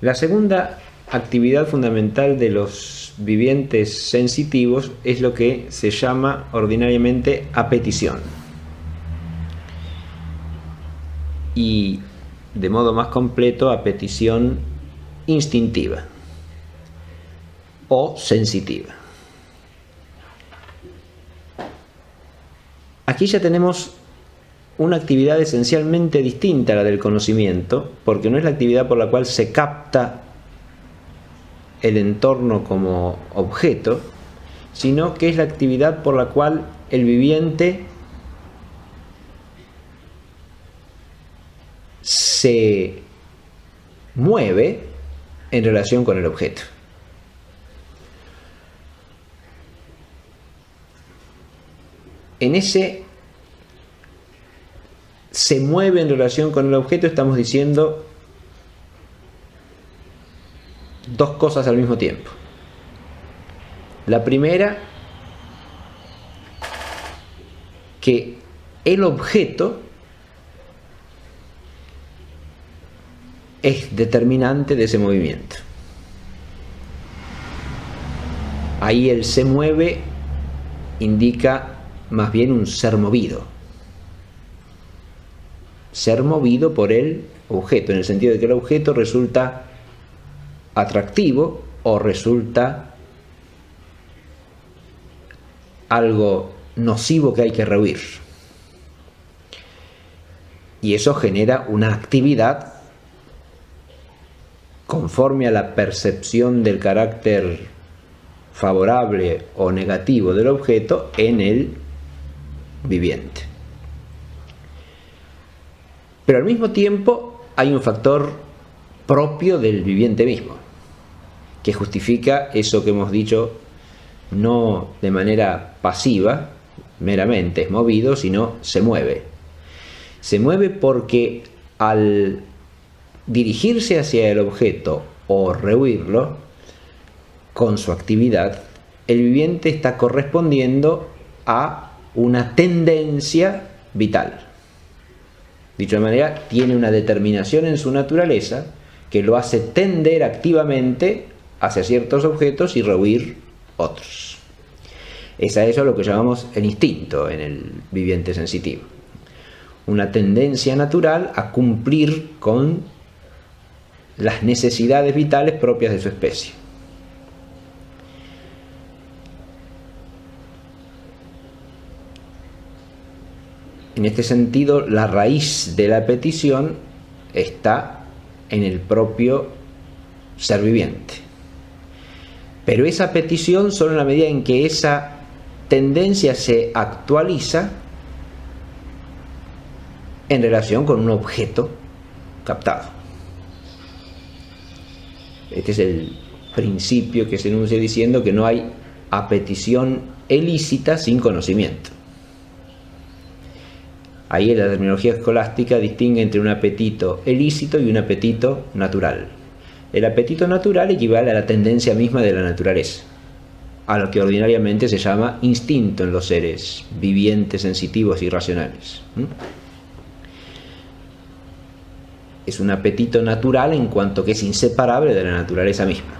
La segunda actividad fundamental de los vivientes sensitivos es lo que se llama ordinariamente apetición. Y de modo más completo, apetición instintiva o sensitiva. Aquí ya tenemos una actividad esencialmente distinta a la del conocimiento, porque no es la actividad por la cual se capta el entorno como objeto, sino que es la actividad por la cual el viviente se mueve en relación con el objeto. En ese se mueve en relación con el objeto estamos diciendo dos cosas al mismo tiempo. La primera, que el objeto es determinante de ese movimiento. Ahí el se mueve indica más bien un ser movido. Ser movido por el objeto, en el sentido de que el objeto resulta atractivo o resulta algo nocivo que hay que rehuir. Y eso genera una actividad conforme a la percepción del carácter favorable o negativo del objeto en el viviente. Pero al mismo tiempo hay un factor propio del viviente mismo, que justifica eso que hemos dicho, no de manera pasiva, meramente es movido, sino se mueve. Se mueve porque al dirigirse hacia el objeto o rehuirlo con su actividad, el viviente está correspondiendo a una tendencia vital. Dicho de manera, tiene una determinación en su naturaleza que lo hace tender activamente hacia ciertos objetos y rehuir otros. Es a eso lo que llamamos el instinto en el viviente sensitivo. Una tendencia natural a cumplir con las necesidades vitales propias de su especie. En este sentido, la raíz de la petición está en el propio ser viviente. Pero esa petición solo en la medida en que esa tendencia se actualiza en relación con un objeto captado. Este es el principio que se enuncia diciendo que no hay apetición ilícita sin conocimiento. Ahí en la terminología escolástica distingue entre un apetito ilícito y un apetito natural. El apetito natural equivale a la tendencia misma de la naturaleza, a lo que ordinariamente se llama instinto en los seres vivientes, sensitivos y racionales. Es un apetito natural en cuanto que es inseparable de la naturaleza misma.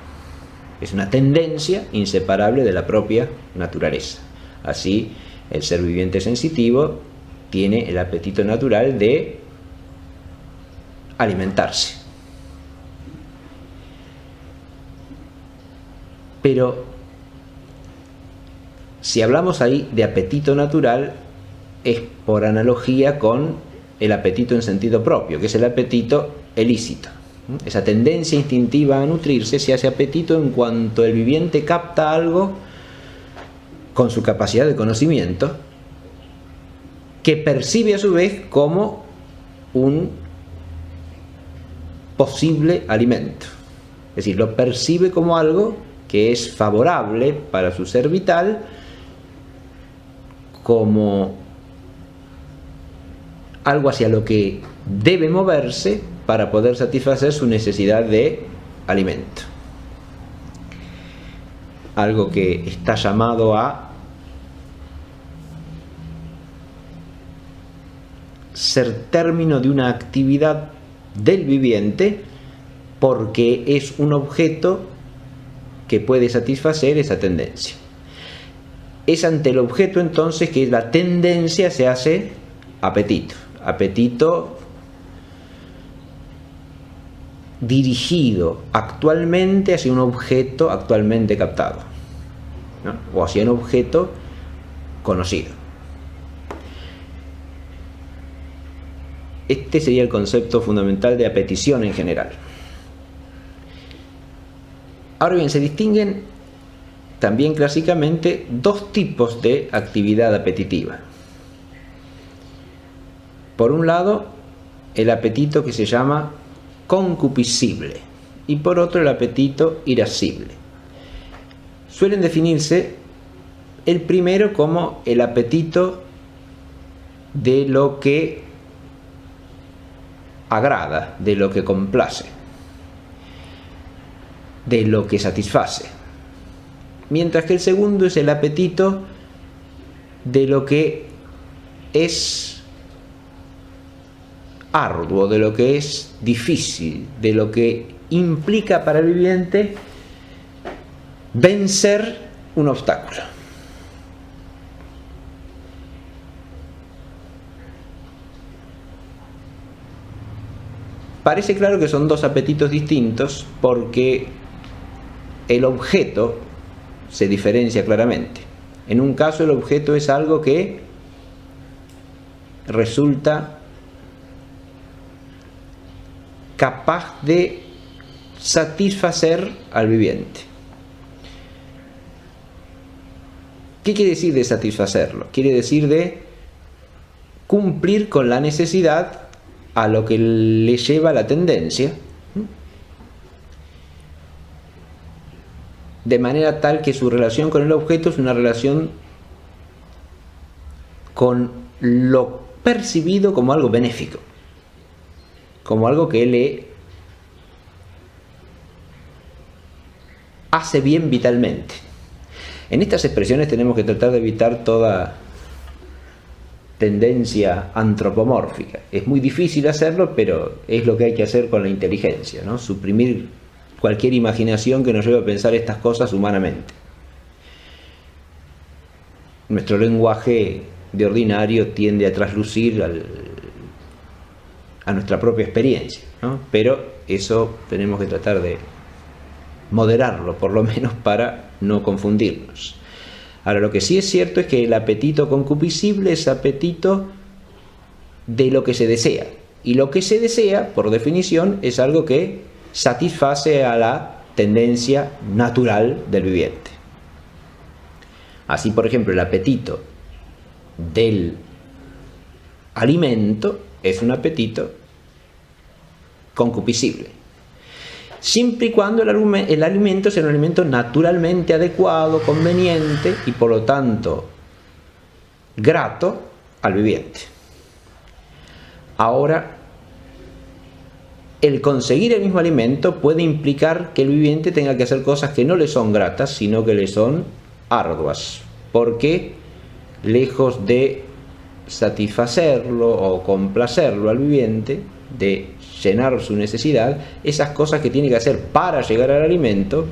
Es una tendencia inseparable de la propia naturaleza. Así, el ser viviente sensitivo tiene el apetito natural de alimentarse. Pero si hablamos ahí de apetito natural, es por analogía con el apetito en sentido propio, que es el apetito ilícito. Esa tendencia instintiva a nutrirse se hace apetito en cuanto el viviente capta algo con su capacidad de conocimiento, que percibe a su vez como un posible alimento. Es decir, lo percibe como algo que es favorable para su ser vital, como algo hacia lo que debe moverse para poder satisfacer su necesidad de alimento. Algo que está llamado a ser término de una actividad del viviente porque es un objeto que puede satisfacer esa tendencia. Es ante el objeto entonces que la tendencia se hace apetito. Apetito dirigido actualmente hacia un objeto actualmente captado, ¿no? O hacia un objeto conocido. Este sería el concepto fundamental de apetición en general. Ahora bien, se distinguen también clásicamente dos tipos de actividad apetitiva. Por un lado, el apetito que se llama concupiscible y por otro el apetito irascible. Suelen definirse el primero como el apetito de lo que agrada, de lo que complace, de lo que satisface, mientras que el segundo es el apetito de lo que es arduo, de lo que es difícil, de lo que implica para el viviente vencer un obstáculo. Parece claro que son dos apetitos distintos porque el objeto se diferencia claramente. En un caso el objeto es algo que resulta capaz de satisfacer al viviente. ¿Qué quiere decir de satisfacerlo? Quiere decir de cumplir con la necesidad a lo que le lleva la tendencia, de manera tal que su relación con el objeto es una relación con lo percibido como algo benéfico, como algo que le hace bien vitalmente. En estas expresiones tenemos que tratar de evitar toda tendencia antropomórfica. Es muy difícil hacerlo, pero es lo que hay que hacer con la inteligencia, ¿no? Suprimir cualquier imaginación que nos lleve a pensar estas cosas humanamente. Nuestro lenguaje de ordinario tiende a traslucir a nuestra propia experiencia, ¿no? Pero eso tenemos que tratar de moderarlo, por lo menos para no confundirnos. Ahora, lo que sí es cierto es que el apetito concupiscible es apetito de lo que se desea. Y lo que se desea, por definición, es algo que satisface a la tendencia natural del viviente. Así, por ejemplo, el apetito del alimento es un apetito concupiscible, siempre y cuando el alimento sea un alimento naturalmente adecuado, conveniente y por lo tanto grato al viviente. Ahora, el conseguir el mismo alimento puede implicar que el viviente tenga que hacer cosas que no le son gratas, sino que le son arduas, porque lejos de satisfacerlo o complacerlo al viviente, de llenar su necesidad, esas cosas que tiene que hacer para llegar al alimento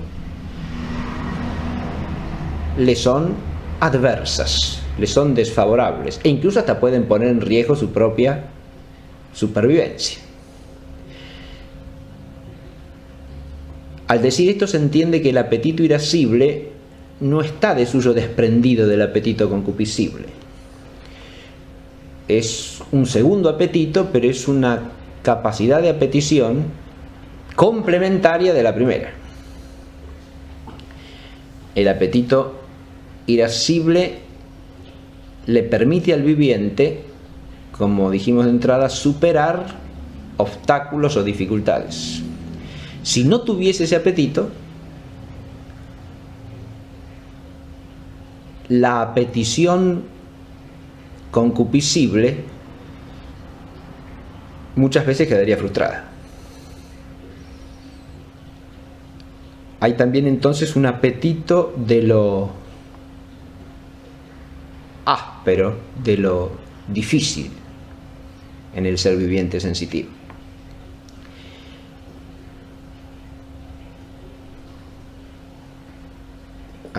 le son adversas, le son desfavorables e incluso hasta pueden poner en riesgo su propia supervivencia. Al decir esto se entiende que el apetito irascible no está de suyo desprendido del apetito concupiscible. Es un segundo apetito, pero es una capacidad de apetición complementaria de la primera. El apetito irascible le permite al viviente, como dijimos de entrada, superar obstáculos o dificultades. Si no tuviese ese apetito, la apetición concupiscible muchas veces quedaría frustrada. Hay también entonces un apetito de lo áspero, de lo difícil en el ser viviente sensitivo.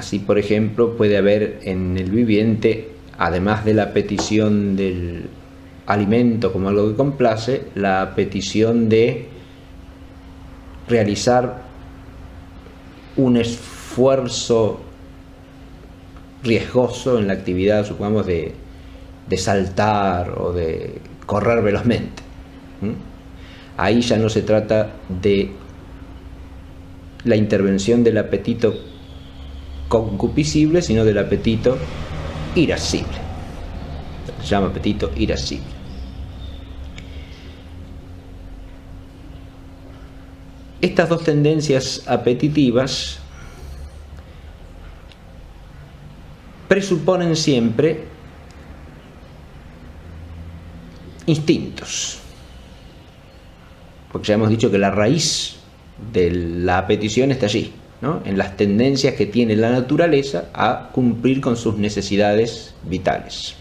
Así, por ejemplo, puede haber en el viviente, además de la petición del alimento como algo que complace, la petición de realizar un esfuerzo riesgoso en la actividad, supongamos, de saltar o de correr velozmente. Ahí ya no se trata de la intervención del apetito concupiscible, sino del apetito irascible. Se llama apetito irascible. Estas dos tendencias apetitivas presuponen siempre instintos, porque ya hemos dicho que la raíz de la apetición está allí, ¿no? En las tendencias que tiene la naturaleza a cumplir con sus necesidades vitales.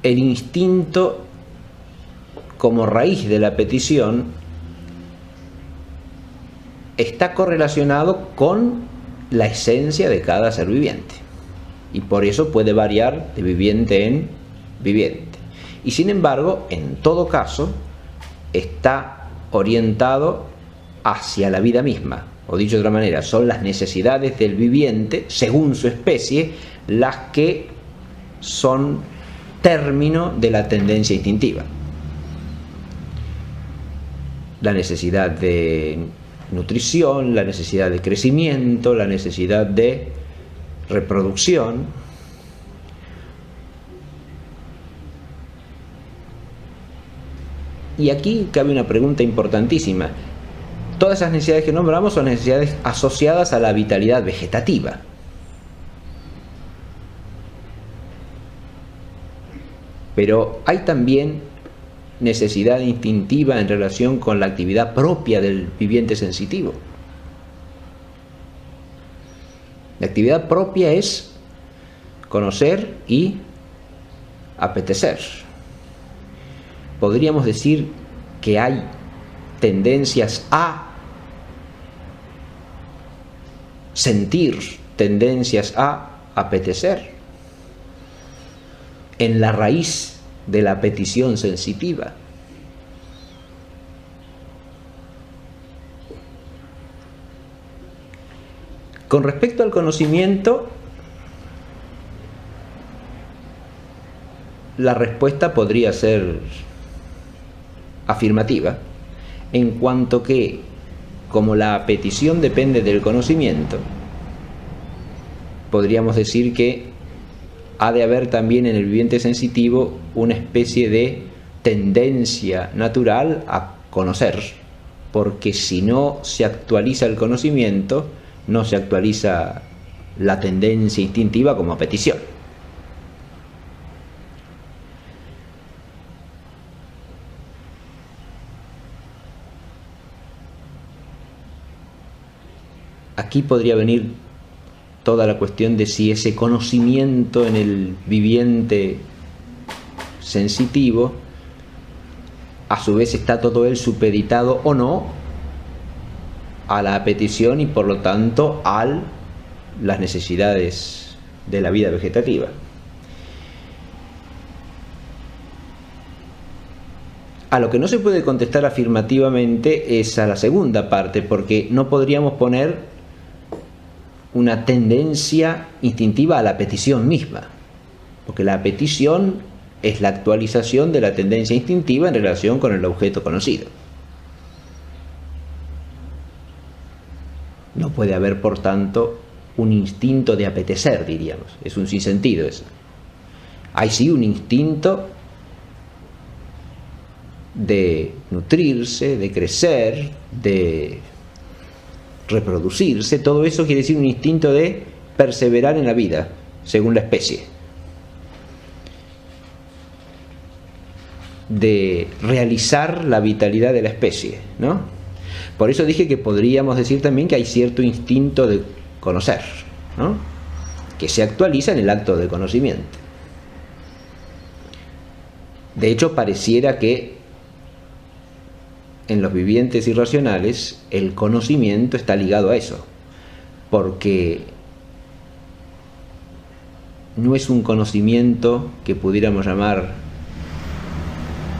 El instinto como raíz de la petición está correlacionado con la esencia de cada ser viviente, y por eso puede variar de viviente en viviente. Y sin embargo, en todo caso, está orientado hacia la vida misma, o dicho de otra manera, son las necesidades del viviente, según su especie, las que son término de la tendencia instintiva. La necesidad de nutrición, la necesidad de crecimiento, la necesidad de reproducción. Y aquí cabe una pregunta importantísima. Todas esas necesidades que nombramos son necesidades asociadas a la vitalidad vegetativa. Pero hay también necesidad instintiva en relación con la actividad propia del viviente sensitivo. La actividad propia es conocer y apetecer. Podríamos decir que hay tendencias a sentir, tendencias a apetecer en la raíz de la petición sensitiva. Con respecto al conocimiento, la respuesta podría ser afirmativa, en cuanto que, como la petición depende del conocimiento, podríamos decir que ha de haber también en el viviente sensitivo una especie de tendencia natural a conocer, porque si no se actualiza el conocimiento, no se actualiza la tendencia instintiva como petición. Aquí podría venir toda la cuestión de si ese conocimiento en el viviente sensitivo a su vez está todo él supeditado o no a la petición y por lo tanto a las necesidades de la vida vegetativa. A lo que no se puede contestar afirmativamente es a la segunda parte, porque no podríamos poner una tendencia instintiva a la petición misma, porque la petición es la actualización de la tendencia instintiva en relación con el objeto conocido. No puede haber, por tanto, un instinto de apetecer, diríamos. Es un sinsentido eso. Hay sí un instinto de nutrirse, de crecer, de reproducirse. Todo eso quiere decir un instinto de perseverar en la vida, según la especie, de realizar la vitalidad de la especie, ¿no? Por eso dije que podríamos decir también que hay cierto instinto de conocer, ¿no?, que se actualiza en el acto de conocimiento. De hecho, pareciera que en los vivientes irracionales el conocimiento está ligado a eso, porque no es un conocimiento que pudiéramos llamar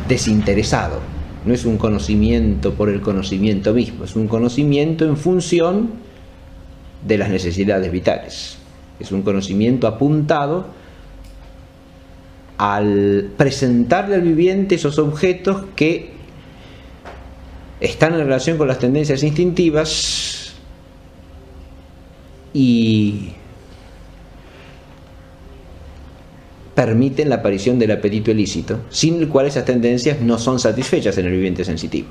desinteresado, no es un conocimiento por el conocimiento mismo, es un conocimiento en función de las necesidades vitales, es un conocimiento apuntado al presentarle al viviente esos objetos que están en relación con las tendencias instintivas y permiten la aparición del apetito ilícito, sin el cual esas tendencias no son satisfechas en el viviente sensitivo.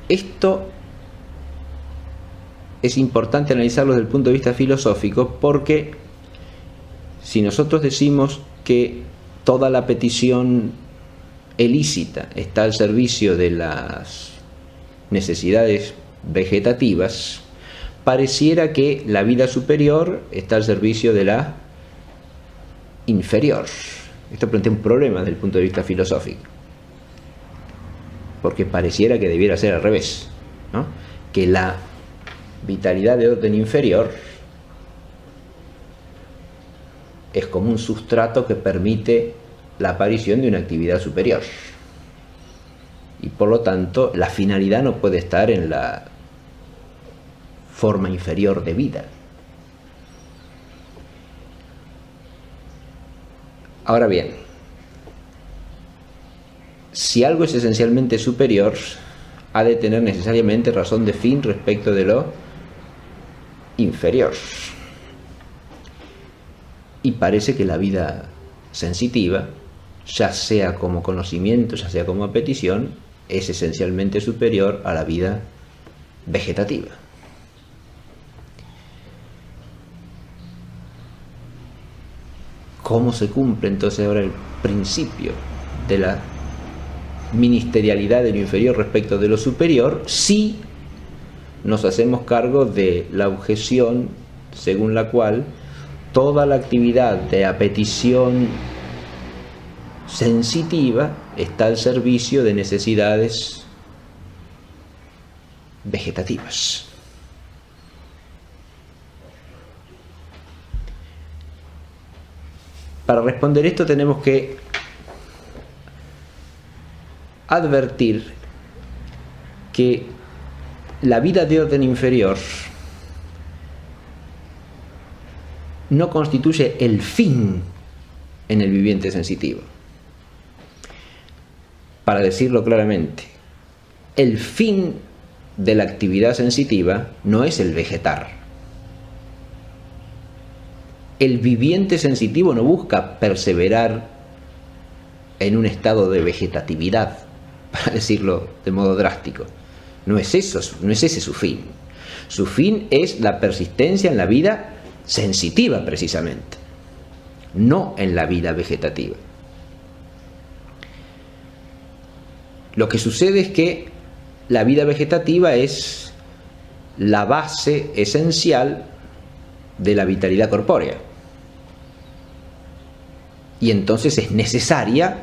Esto es importante analizarlo desde el punto de vista filosófico, porque si nosotros decimos que toda la petición ilícita está al servicio de las necesidades vegetativas, pareciera que la vida superior está al servicio de la inferior. Esto plantea un problema desde el punto de vista filosófico, porque pareciera que debiera ser al revés, ¿no? Que la vitalidad de orden inferior es como un sustrato que permite la aparición de una actividad superior, y por lo tanto la finalidad no puede estar en la forma inferior de vida. Ahora bien, si algo es esencialmente superior, ha de tener necesariamente razón de fin respecto de lo inferior. Y parece que la vida sensitiva, ya sea como conocimiento, ya sea como petición, es esencialmente superior a la vida vegetativa. ¿Cómo se cumple entonces ahora el principio de la ministerialidad de lo inferior respecto de lo superior, si nos hacemos cargo de la objeción según la cual toda la actividad de apetición sensitiva está al servicio de necesidades vegetativas? Para responder esto tenemos que advertir que la vida de orden inferior no constituye el fin en el viviente sensitivo. Para decirlo claramente, el fin de la actividad sensitiva no es el vegetar. El viviente sensitivo no busca perseverar en un estado de vegetatividad, para decirlo de modo drástico. No es eso, no es ese su fin. Su fin es la persistencia en la vida sensitiva, precisamente, no en la vida vegetativa. Lo que sucede es que la vida vegetativa es la base esencial de la vitalidad corpórea, y entonces es necesaria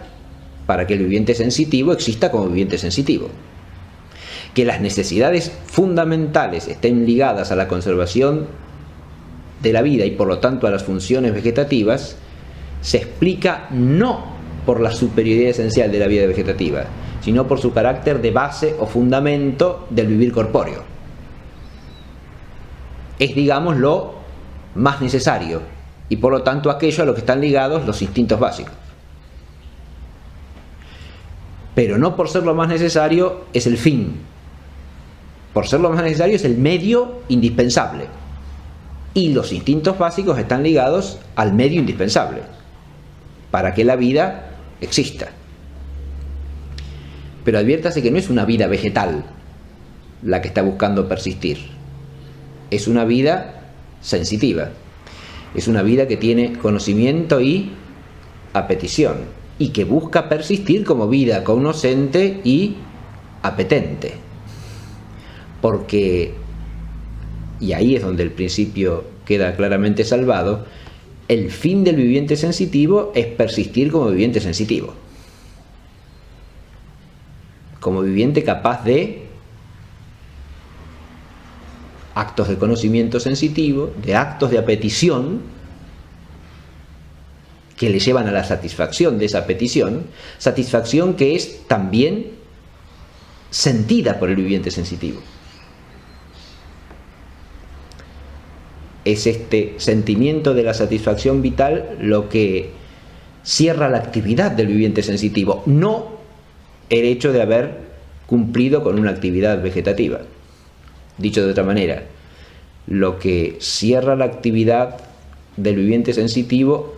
para que el viviente sensitivo exista como viviente sensitivo. Que las necesidades fundamentales estén ligadas a la conservación de la vida y por lo tanto a las funciones vegetativas, se explica no por la superioridad esencial de la vida vegetativa, sino por su carácter de base o fundamento del vivir corpóreo. Es, digamos, lo más necesario, y por lo tanto aquello a lo que están ligados los instintos básicos. Pero no por ser lo más necesario es el fin. Por ser lo más necesario es el medio indispensable. Y los instintos básicos están ligados al medio indispensable para que la vida exista. Pero adviértase que no es una vida vegetal la que está buscando persistir. Es una vida sensitiva. Es una vida que tiene conocimiento y apetición, y que busca persistir como vida cognoscente y apetente. Porque, y ahí es donde el principio queda claramente salvado, el fin del viviente sensitivo es persistir como viviente sensitivo, como viviente capaz de actos de conocimiento sensitivo, de actos de apetición que le llevan a la satisfacción de esa petición, satisfacción que es también sentida por el viviente sensitivo. Es este sentimiento de la satisfacción vital lo que cierra la actividad del viviente sensitivo, no el hecho de haber cumplido con una actividad vegetativa. Dicho de otra manera, lo que cierra la actividad del viviente sensitivo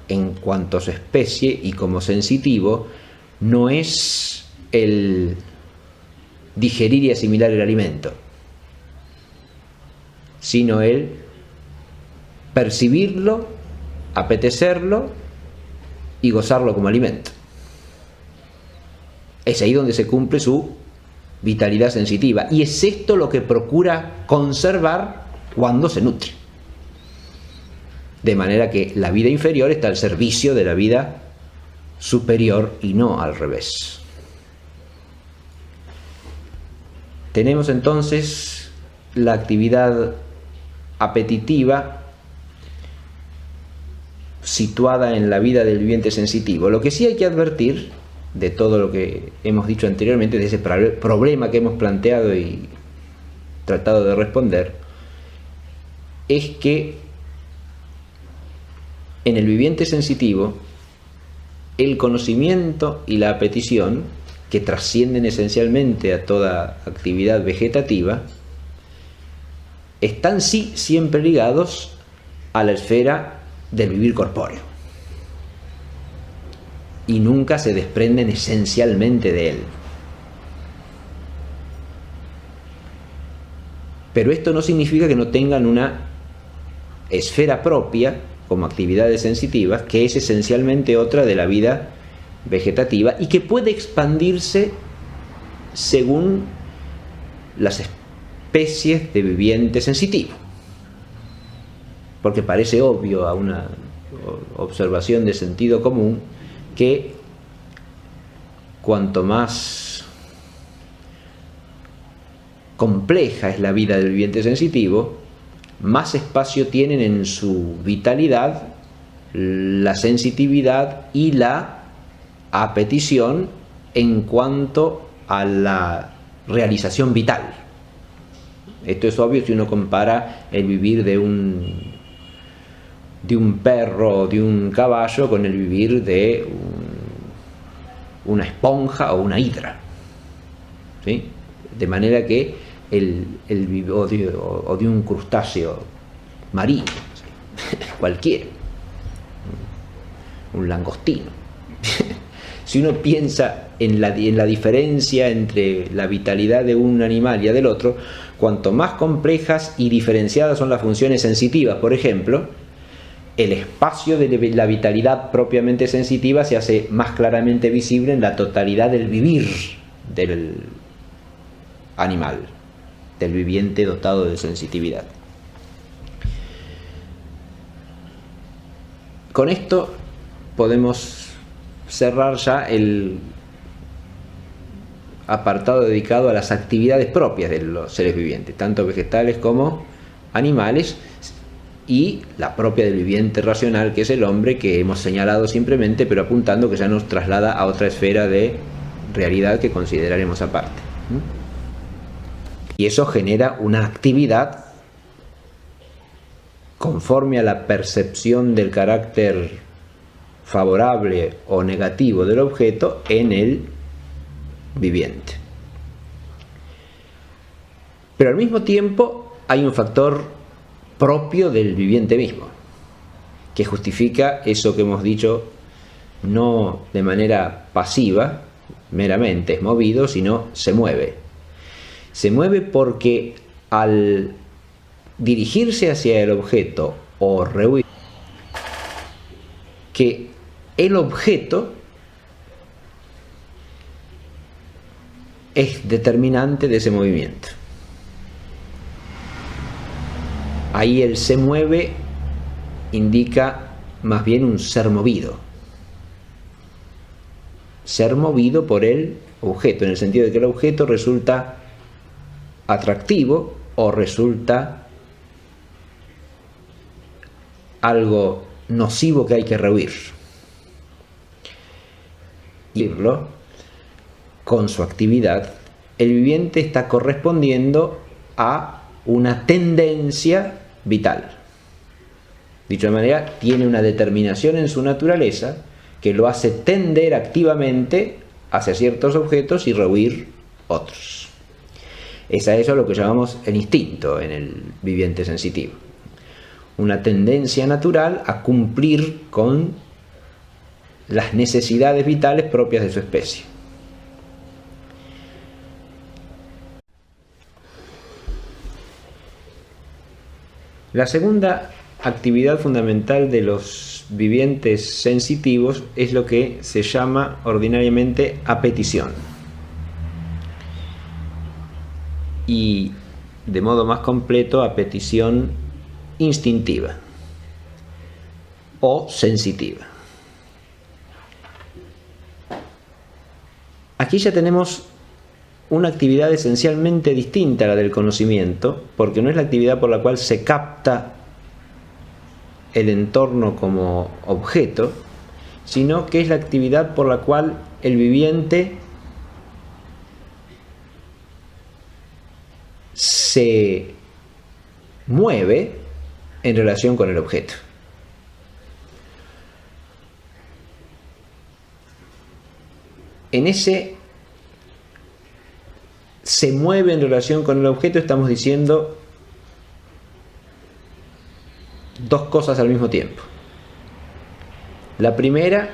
en cuanto a su especie y como sensitivo no es el digerir y asimilar el alimento, sino el percibirlo, apetecerlo y gozarlo como alimento. Es ahí donde se cumple su vitalidad sensitiva, y es esto lo que procura conservar cuando se nutre. De manera que la vida inferior está al servicio de la vida superior y no al revés. Tenemos entonces la actividad apetitiva situada en la vida del viviente sensitivo. Lo que sí hay que advertir de todo lo que hemos dicho anteriormente, de ese problema que hemos planteado y tratado de responder, es que en el viviente sensitivo el conocimiento y la apetición, que trascienden esencialmente a toda actividad vegetativa, están sí siempre ligados a la esfera del vivir corpóreo y nunca se desprenden esencialmente de él. Pero esto no significa que no tengan una esfera propia como actividades sensitivas, que es esencialmente otra de la vida vegetativa y que puede expandirse según las especies de viviente sensitivo. Porque parece obvio a una observación de sentido común que cuanto más compleja es la vida del viviente sensitivo, más espacio tienen en su vitalidad la sensitividad y la apetición en cuanto a la realización vital. Esto es obvio si uno compara el vivir de un perro o de un caballo con el vivir de una esponja o una hidra, ¿sí? De manera que o de un crustáceo marino, ¿sí? Cualquiera, un langostino. Si uno piensa en la diferencia entre la vitalidad de un animal y la del otro, cuanto más complejas y diferenciadas son las funciones sensitivas, por ejemplo, el espacio de la vitalidad propiamente sensitiva se hace más claramente visible en la totalidad del vivir del animal, del viviente dotado de sensitividad. Con esto podemos cerrar ya el apartado dedicado a las actividades propias de los seres vivientes, tanto vegetales como animales, y la propia del viviente racional, que es el hombre, que hemos señalado simplemente, pero apuntando que ya nos traslada a otra esfera de realidad que consideraremos aparte. Y eso genera una actividad conforme a la percepción del carácter favorable o negativo del objeto en el viviente. Pero al mismo tiempo hay un factor propio del viviente mismo, que justifica eso que hemos dicho, no de manera pasiva, meramente es movido, sino se mueve. Se mueve porque al dirigirse hacia el objeto o rehuir, que el objeto es determinante de ese movimiento. Ahí el se mueve indica más bien un ser movido. Ser movido por el objeto, en el sentido de que el objeto resulta atractivo o resulta algo nocivo que hay que rehuir. Y con su actividad, el viviente está correspondiendo a una tendencia vital. Dicho de manera, tiene una determinación en su naturaleza que lo hace tender activamente hacia ciertos objetos y rehuir otros. Es a eso lo que llamamos el instinto en el viviente sensitivo. Una tendencia natural a cumplir con las necesidades vitales propias de su especie. La segunda actividad fundamental de los vivientes sensitivos es lo que se llama ordinariamente apetición. Y de modo más completo, apetición instintiva o sensitiva. Aquí ya tenemos una actividad esencialmente distinta a la del conocimiento, porque no es la actividad por la cual se capta el entorno como objeto, sino que es la actividad por la cual el viviente se mueve en relación con el objeto. En ese se mueve en relación con el objeto estamos diciendo dos cosas al mismo tiempo. La primera